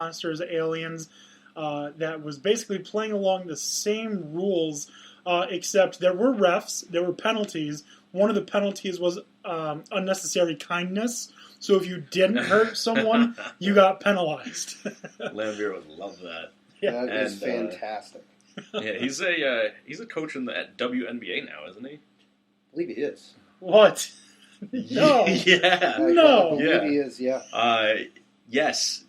monsters, aliens, that was basically playing along the same rules, except there were refs, there were penalties. One of the penalties was unnecessary kindness. So if you didn't hurt someone, you got penalized. Lambier would love that. Yeah, that is fantastic. Yeah, he's a coach at WNBA now, isn't he? I believe he is. What? No. Yeah. No. I believe he is, yeah. Yes.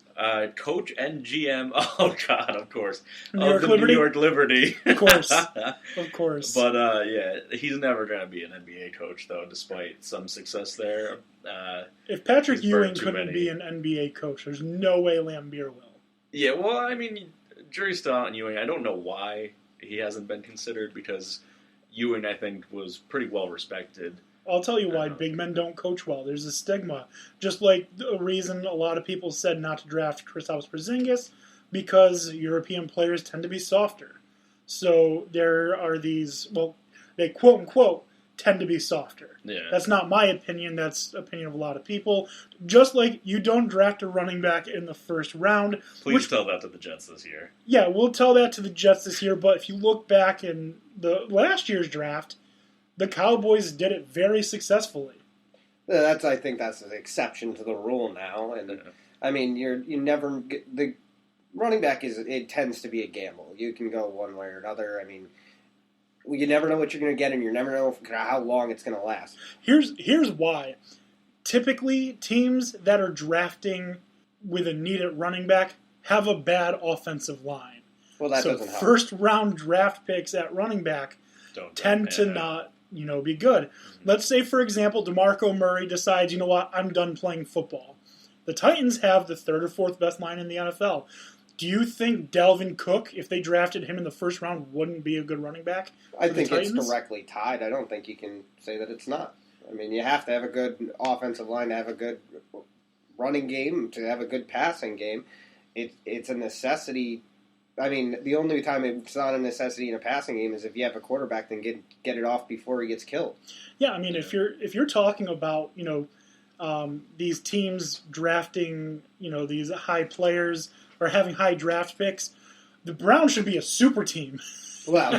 Coach and GM, oh God, of course, New of York the Liberty? New York Liberty. Of course. But, yeah, he's never going to be an NBA coach, though, despite some success there. If Patrick Ewing couldn't be an NBA coach, there's no way Lambier will. Yeah, well, I mean, jury's still out on Ewing. I don't know why he hasn't been considered, because Ewing, I think, was pretty well respected. I'll tell you why big men don't coach well. There's a stigma. Just like the reason a lot of people said not to draft Kristaps Porzingis, because European players tend to be softer. So there are these, well, they quote-unquote tend to be softer. Yeah. That's not my opinion. That's the opinion of a lot of people. Just like you don't draft a running back in the first round. Please tell that to the Jets this year. Yeah, we'll tell that to the Jets this year. But if you look back in the last year's draft, the Cowboys did it very successfully. I think that's an exception to the rule now. And I mean, you never get, the running back it tends to be a gamble. You can go one way or another. I mean, you never know what you're going to get, and you never know how long it's going to last. Here's why. Typically, teams that are drafting with a need at running back have a bad offensive line. Well, that doesn't help. First round draft picks at running back tend to not be good. Mm-hmm. Let's say, for example, DeMarco Murray decides, you know what, I'm done playing football. The Titans have the third or fourth best line in the NFL. Do you think Dalvin Cook, if they drafted him in the first round, wouldn't be a good running back? I think it's directly tied. I don't think you can say that it's not. I mean, you have to have a good offensive line to have a good running game, to have a good passing game. It's a necessity. I mean, the only time it's not a necessity in a passing game is if you have a quarterback, then get it off before he gets killed. Yeah, I mean, if you're talking about these teams drafting these high players or having high draft picks, the Browns should be a super team. Well,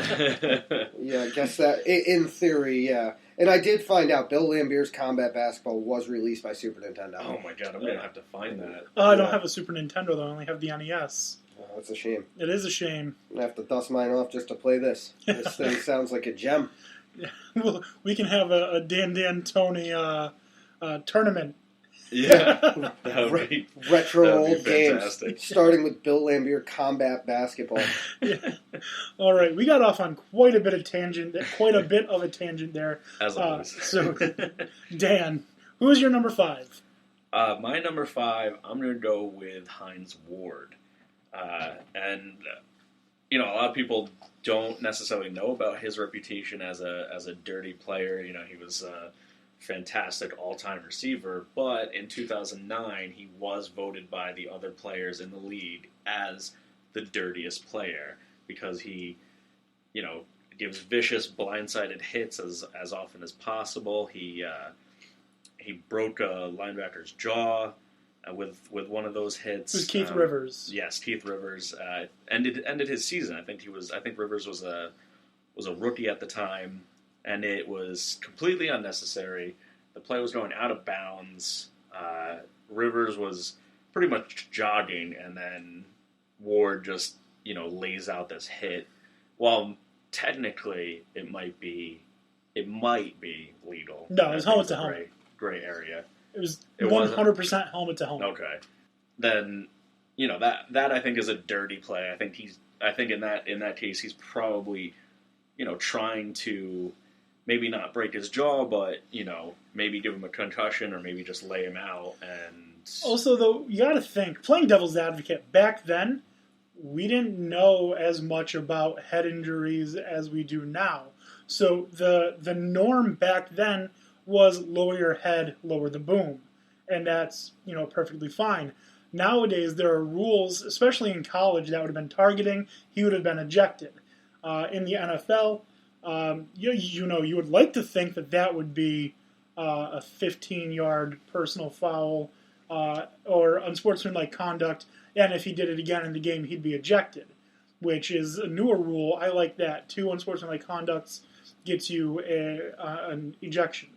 yeah, I guess that in theory, yeah. And I did find out Bill Lambier's Combat Basketball was released by Super Nintendo. Oh my God, I'm gonna have to find that. I don't have a Super Nintendo though. I only have the NES. Oh, that's a shame. It is a shame. I have to dust mine off just to play this. This thing sounds like a gem. Yeah. Well, we can have a DanDanTony tournament. Yeah, that would be retro old games, starting with Bill Lambier Combat Basketball. Yeah. All right, we got off on quite a bit of a tangent there. As always. So, Dan, who is your number 5? My number 5, I'm going to go with Hines Ward. And a lot of people don't necessarily know about his reputation as a dirty player. He was a fantastic all-time receiver, but in 2009, he was voted by the other players in the league as the dirtiest player because he, gives vicious blindsided hits as often as possible. He broke a linebacker's jaw with one of those hits. It was Keith Rivers. Yes, Keith Rivers ended his season. I think Rivers was a rookie at the time, and it was completely unnecessary. The play was going out of bounds. Rivers was pretty much jogging, and then Ward just lays out this hit. Well, technically, it might be legal. No, it was helmet to helmet. Gray area. It was 100% helmet to helmet. Okay, then that I think is a dirty play. I think in that case he's probably trying to maybe not break his jaw, but maybe give him a concussion or maybe just lay him out. And also, though, you got to think, playing devil's advocate back then, we didn't know as much about head injuries as we do now. So the norm back then was lower your head, lower the boom. And that's, perfectly fine. Nowadays, there are rules, especially in college, that would have been targeting. He would have been ejected. In the NFL, you would like to think that would be a 15-yard personal foul or unsportsmanlike conduct. And if he did it again in the game, he'd be ejected, which is a newer rule. I like that. 2 unsportsmanlike conducts gets you an ejection.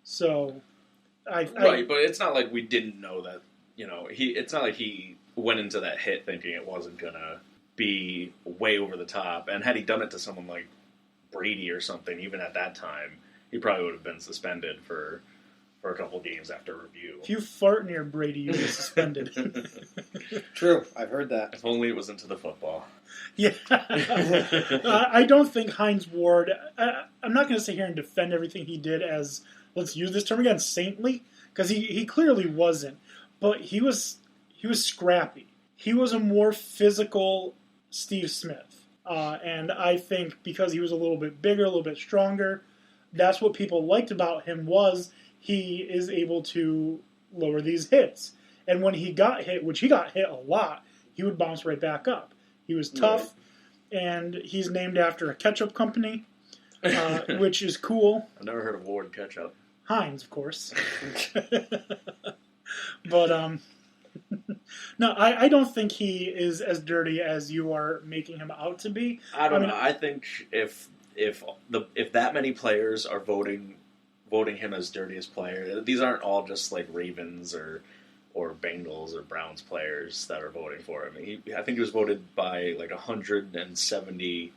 So, right, but it's not like we didn't know that. It's not like he went into that hit thinking it wasn't gonna be way over the top. And had he done it to someone like Brady or something, even at that time, he probably would have been suspended for a couple games after review. If you fart near Brady, you get suspended. True, I've heard that. If only it was into the football. Yeah. I don't think Hines Ward, I'm not going to sit here and defend everything he did as, let's use this term again, saintly, because he clearly wasn't. But he was scrappy. He was a more physical Steve Smith. And I think because he was a little bit bigger, a little bit stronger, that's what people liked about him was he is able to lower these hits. And when he got hit, which he got hit a lot, he would bounce right back up. He was tough, and he's named after a ketchup company, which is cool. I've never heard of Ward ketchup. Heinz, of course. But, no, I don't think he is as dirty as you are making him out to be. I don't know. I think if that many players are voting him as dirtiest player, these aren't all just like Ravens or Bengals or Browns players that are voting for him. I think he was voted by like 170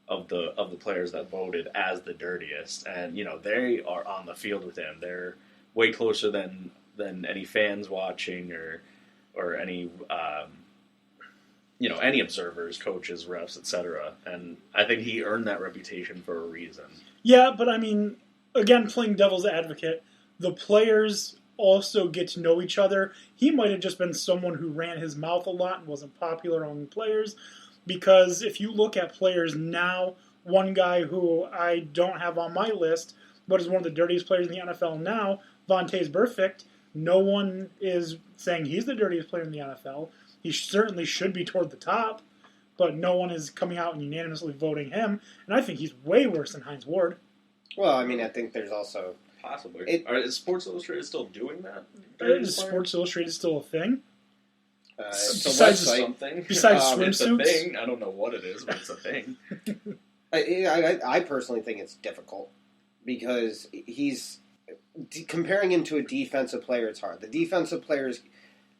of the players that voted as the dirtiest, and they are on the field with him. They're way closer than any fans watching or any any observers, coaches, refs, etc. And I think he earned that reputation for a reason. Yeah, but I mean, again, playing devil's advocate, the players also get to know each other. He might have just been someone who ran his mouth a lot and wasn't popular among players, because if you look at players now, one guy who I don't have on my list, but is one of the dirtiest players in the NFL now, Vontaze Burfict, no one is saying he's the dirtiest player in the NFL. He certainly should be toward the top, but no one is coming out and unanimously voting him, and I think he's way worse than Hines Ward. Well, I mean, I think there's also... Possibly. Is Sports Illustrated still doing that? Is Sports Illustrated still a thing? Besides swimsuits? It's a thing. I don't know what it is, but it's a thing. I personally think it's difficult because comparing him to a defensive player, it's hard. The defensive players,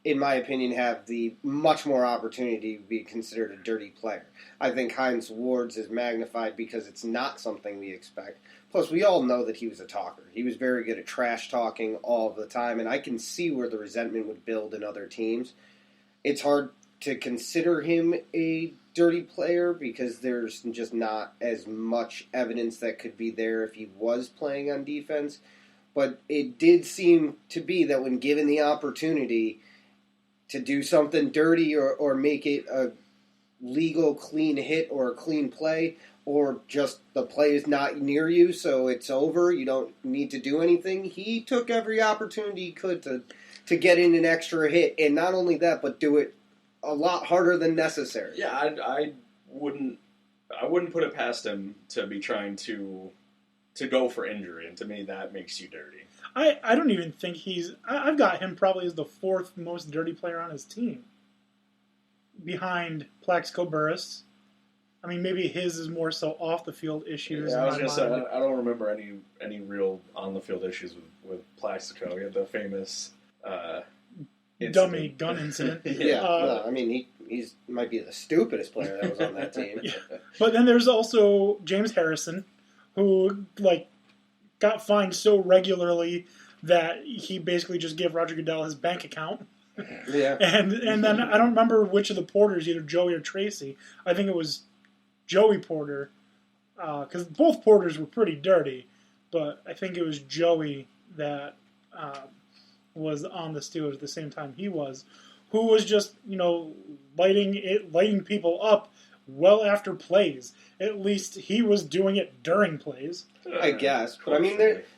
in my opinion, have the much more opportunity to be considered a dirty player. I think Hines Ward's is magnified because it's not something we expect. Plus, we all know that he was a talker. He was very good at trash talking all of the time, and I can see where the resentment would build in other teams. It's hard to consider him a dirty player because there's just not as much evidence that could be there if he was playing on defense. But it did seem to be that when given the opportunity to do something dirty or make it a legal clean hit or a clean play, or just the play is not near you, so it's over, you don't need to do anything, he took every opportunity he could to get in an extra hit, and not only that, but do it a lot harder than necessary. Yeah, I wouldn't put it past him to be trying to go for injury, and to me that makes you dirty. I don't even think I've got him probably as the 4th most dirty player on his team, behind Plaxico Burress. I mean, maybe his is more so off the field issues. Yeah, I was going to say, I don't remember any real on the field issues with Plaxico. He had the famous dummy gun incident. I mean, he might be the stupidest player that was on that team. Yeah. But then there's also James Harrison, who got fined so regularly that he basically just gave Roger Goodell his bank account. Yeah. And then I don't remember which of the Porters, either Joey or Tracy. I think it was Joey Porter, because both Porters were pretty dirty, but I think it was Joey that was on the Steelers at the same time he was, who was just lighting people up well after plays. At least he was doing it during plays. I guess, but I mean,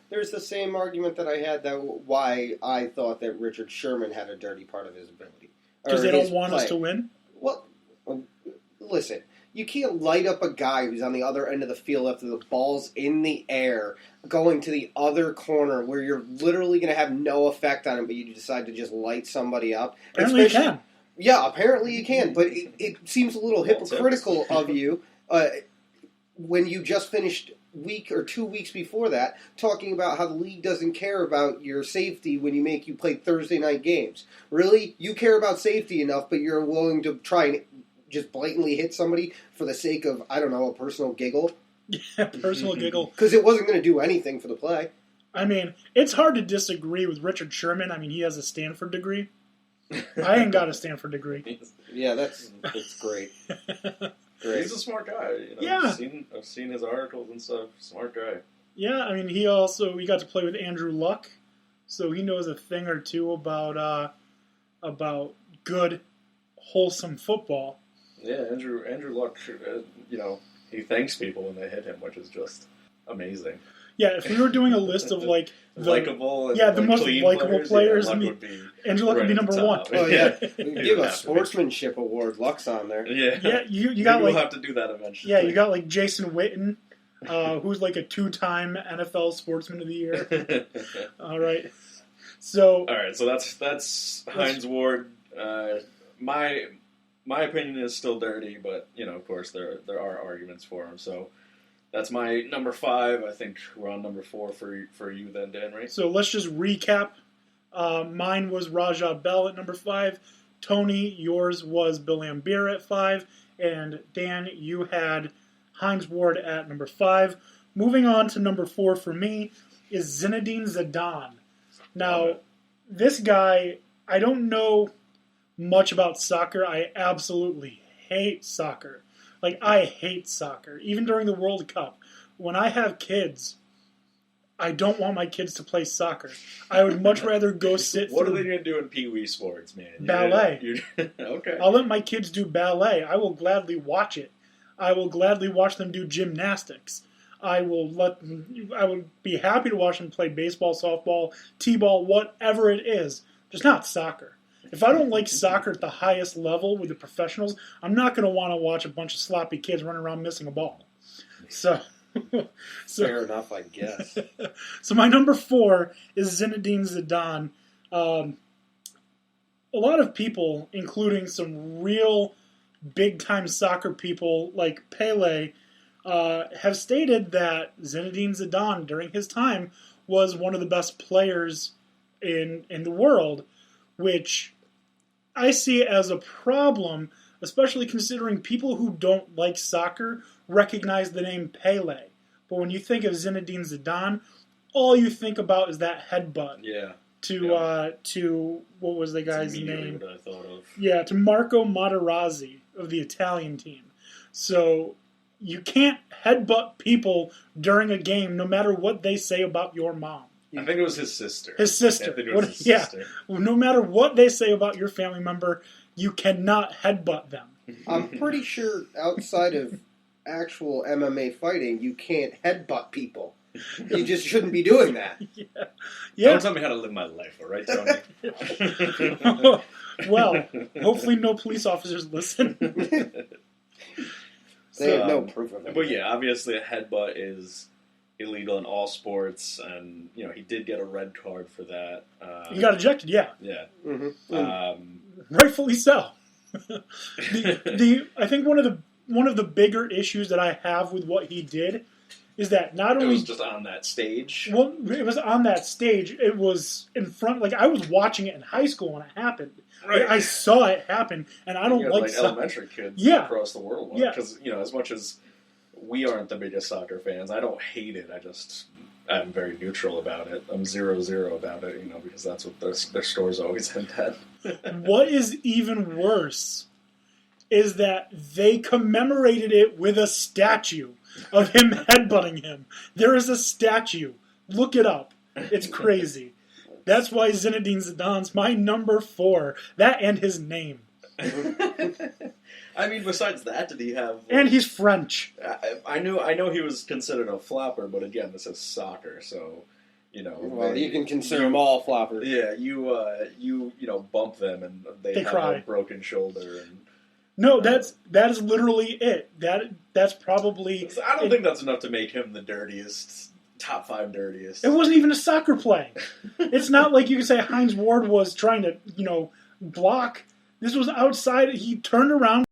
there's the same argument that I had that why I thought that Richard Sherman had a dirty part of his ability. Because they don't want us to win? Well, listen, you can't light up a guy who's on the other end of the field after the ball's in the air, going to the other corner where you're literally going to have no effect on him, but you decide to just light somebody up. Apparently you can. Yeah, apparently you can, but it seems a little hypocritical of you when you just finished week or 2 weeks before that talking about how the league doesn't care about your safety when you play Thursday night games. Really? You care about safety enough, but you're willing to try and just blatantly hit somebody for the sake of, I don't know, a personal giggle? Yeah, personal giggle. Because it wasn't going to do anything for the play. I mean, it's hard to disagree with Richard Sherman. I mean, he has a Stanford degree. I ain't got a Stanford degree. Yeah, that's great. Great. He's a smart guy. You know, Yeah. I've seen his articles and stuff. Smart guy. Yeah, I mean, he got to play with Andrew Luck, so he knows a thing or two about good, wholesome football. Yeah, Andrew Luck. He thanks people when they hit him, which is just amazing. Yeah, if we were doing a list of like likable, and the most likable players, Luck would be Andrew Luck would be number one. Oh yeah, give a sportsmanship award. Luck's on there. Yeah, you got we'll have to do that eventually. Yeah, you got like Jason Witten, who's like a 2-time NFL Sportsman of the Year. All right, so that's Hines Ward. My opinion is still dirty, but of course there are arguments for him. So. That's my number 5. I think we're on number 4 for you then, Dan, right? So let's just recap. Mine was Rajah Bell at number 5. Tony, yours was Bill Laimbeer at 5. And Dan, you had Hines Ward at number 5. Moving on to number 4 for me is Zinedine Zidane. Now, this guy, I don't know much about soccer. I absolutely hate soccer. Like, I hate soccer. Even during the World Cup. When I have kids, I don't want my kids to play soccer. I would much rather go sit What are they going to do in Pee Wee sports, man? Ballet. Okay. I'll let my kids do ballet. I will gladly watch it. I will gladly watch them do gymnastics. I would be happy to watch them play baseball, softball, t-ball, whatever it is. Just not soccer. If I don't like soccer at the highest level with the professionals, I'm not going to want to watch a bunch of sloppy kids running around missing a ball. So Fair enough, I guess. So my number 4 is Zinedine Zidane. A lot of people, including some real big-time soccer people like Pele, have stated that Zinedine Zidane, during his time, was one of the best players in the world, which I see as a problem, especially considering people who don't like soccer recognize the name Pele. But when you think of Zinedine Zidane, all you think about is that headbutt. Yeah. To what was the guy's name? What I thought of. Yeah, to Marco Materazzi of the Italian team. So you can't headbutt people during a game, no matter what they say about your mom. I think it was his sister. His sister. I think it was his sister. Well, no matter what they say about your family member, you cannot headbutt them. I'm pretty sure outside of actual MMA fighting, you can't headbutt people. You just shouldn't be doing that. Yeah. Don't tell me how to live my life, all right, Tony? Well, hopefully no police officers listen. They have no proof of it. But yeah, obviously a headbutt is illegal in all sports, and he did get a red card for that. He got ejected, yeah. Yeah. Mm-hmm. Rightfully so. I think one of the bigger issues that I have with what he did is that not only... It was just on that stage? Well, it was on that stage. It was in front... Like, I was watching it in high school when it happened. Right. I saw it happen, and I don't like... elementary kids across the world. Because, as much as we aren't the biggest soccer fans, I don't hate it. I'm very neutral about it. I'm 0-0 about it, because that's what their scores always end at. What is even worse is that they commemorated it with a statue of him headbutting him. There is a statue. Look it up. It's crazy. That's why Zinedine Zidane's my number 4. That and his name. I mean, besides that, did he have... And he's French. I know he was considered a flopper, but again, this is soccer, so... Well, you can consider them all floppers. Yeah, you bump them and they have cry. A broken shoulder. And no, that is literally it. That's probably. I don't think that's enough to make him the dirtiest, top 5 dirtiest. It wasn't even a soccer play. It's not like you can say Hines Ward was trying to block. This was outside. He turned around,